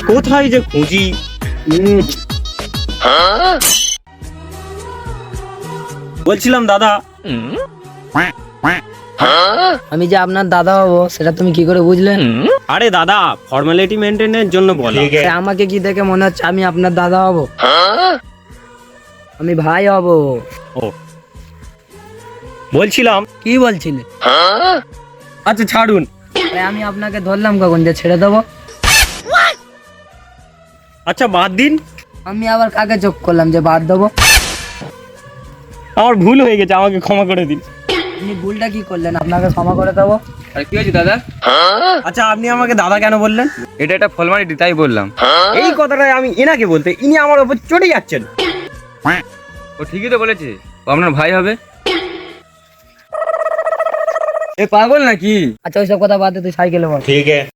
কোথায় যে খুঁজি। বলছিলাম দাদা, আমি যে আপনার দাদা হবো সেটা তুমি কি করে বুঝলে? আরে দাদা ফর্মালিটি মেনটেনের জন্য বলা। আমাকে কি দেখে মনে হচ্ছে আমি আপনার দাদা হব? আমি ভাই হব। ও বলছিলাম, কি বলছিলে? আচ্ছা ছাড়ুন। আরে আমি আপনাকে ধরলাম কখন যে ছেড়ে দেবো? আচ্ছা বাদ দিন, আমি আবার কাকে চোখ করলাম যে বাদ দেবো? আমার ভুল হয়ে গেছে, আমাকে ক্ষমা করে দিন। আপনি ভুলটা কি করলেন? আপনাকে ক্ষমা করে দেবো। আরে কি হয়েছে দাদা? আচ্ছা আপনি আমাকে দাদা কেন বললেন? এটা একটা ফর্মালিটি, তাই বললাম। এই কথাটা আমি এনাকে বলতে, ইনি আমার ওপর চড়ে যাচ্ছেন। ও ঠিকই তো বলেছে, ও আপনার ভাই হবে। এ পাগল নাকি? আচ্ছা ওইসব কথা বাদ দে, তুই সাইকেলে বল। ঠিক আছে।